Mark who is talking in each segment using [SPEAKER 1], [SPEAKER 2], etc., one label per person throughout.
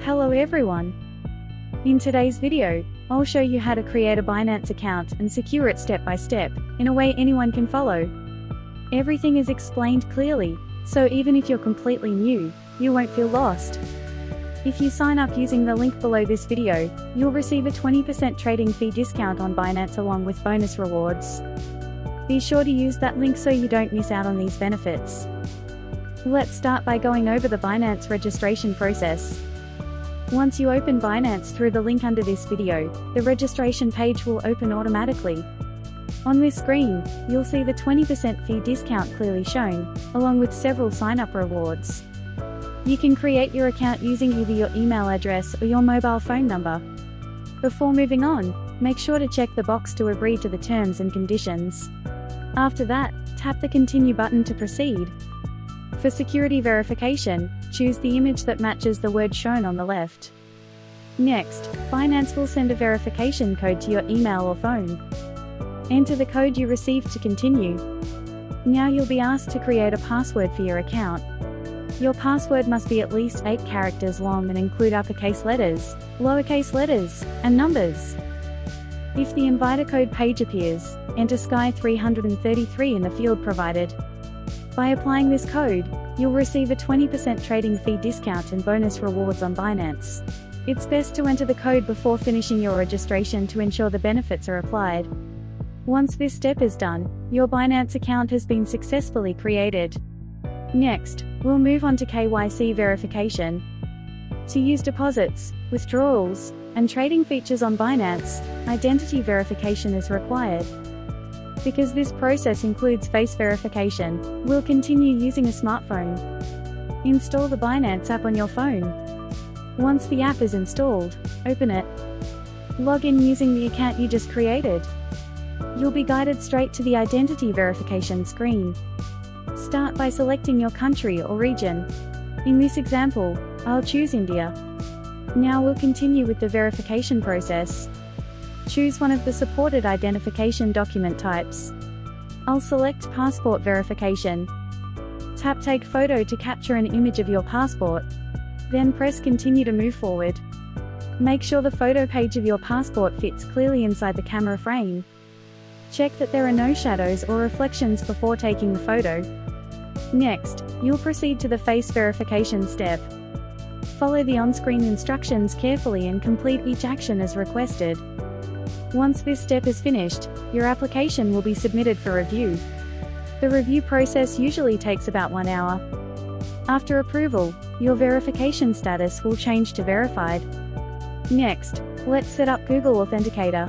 [SPEAKER 1] Hello everyone! In today's video, I'll show you how to create a Binance account and secure it step by step, in a way anyone can follow. Everything is explained clearly, so even if you're completely new, you won't feel lost. If you sign up using the link below this video, you'll receive a 20% trading fee discount on Binance along with bonus rewards. Be sure to use that link so you don't miss out on these benefits. Let's start by going over the Binance registration process. Once you open Binance through the link under this video, the registration page will open automatically. On this screen, you'll see the 20% fee discount clearly shown, along with several sign-up rewards. You can create your account using either your email address or your mobile phone number. Before moving on, make sure to check the box to agree to the terms and conditions. After that, tap the Continue button to proceed. For security verification, choose the image that matches the word shown on the left. Next, Binance will send a verification code to your email or phone. Enter the code you received to continue. Now you'll be asked to create a password for your account. Your password must be at least 8 characters long and include uppercase letters, lowercase letters, and numbers. If the inviter code page appears, enter SKY333 in the field provided. By applying this code, you'll receive a 20% trading fee discount and bonus rewards on Binance. It's best to enter the code before finishing your registration to ensure the benefits are applied. Once this step is done, your Binance account has been successfully created. Next, we'll move on to KYC verification. To use deposits, withdrawals, and trading features on Binance, identity verification is required. Because this process includes face verification, we'll continue using a smartphone. Install the Binance app on your phone. Once the app is installed, open it. Log in using the account you just created. You'll be guided straight to the identity verification screen. Start by selecting your country or region. In this example, I'll choose India. Now we'll continue with the verification process. Choose one of the supported identification document types. I'll select passport verification. Tap Take Photo to capture an image of your passport. Then press Continue to move forward. Make sure the photo page of your passport fits clearly inside the camera frame. Check that there are no shadows or reflections before taking the photo. Next, you'll proceed to the face verification step. Follow the on-screen instructions carefully and complete each action as requested. Once this step is finished, your application will be submitted for review. The review process usually takes about 1 hour. After approval, your verification status will change to verified. Next, let's set up Google Authenticator.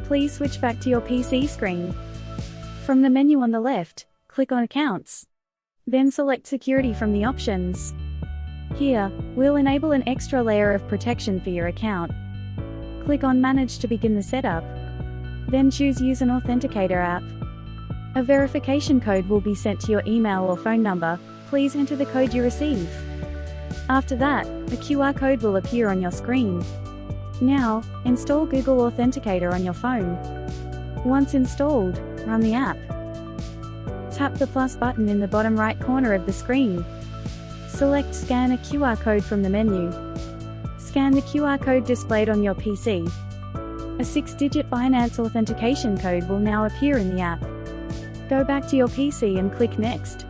[SPEAKER 1] Please switch back to your PC screen. From the menu on the left, click on Accounts. Then select Security from the options. Here, we'll enable an extra layer of protection for your account. Click on Manage to begin the setup. Then choose Use an Authenticator app. A verification code will be sent to your email or phone number. Please enter the code you receive. After that, a QR code will appear on your screen. Now, install Google Authenticator on your phone. Once installed, run the app. Tap the plus button in the bottom right corner of the screen. Select Scan a QR code from the menu. Scan the QR code displayed on your PC. A 6-digit Binance authentication code will now appear in the app. Go back to your PC and click Next.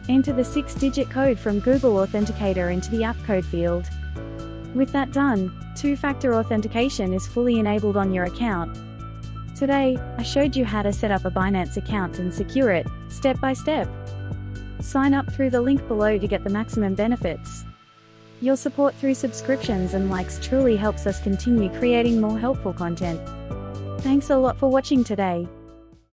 [SPEAKER 1] Enter the 6-digit code from Google Authenticator into the app code field. With that done, two-factor authentication is fully enabled on your account. Today, I showed you how to set up a Binance account and secure it, step by step. Sign up through the link below to get the maximum benefits. Your support through subscriptions and likes truly helps us continue creating more helpful content. Thanks a lot for watching today.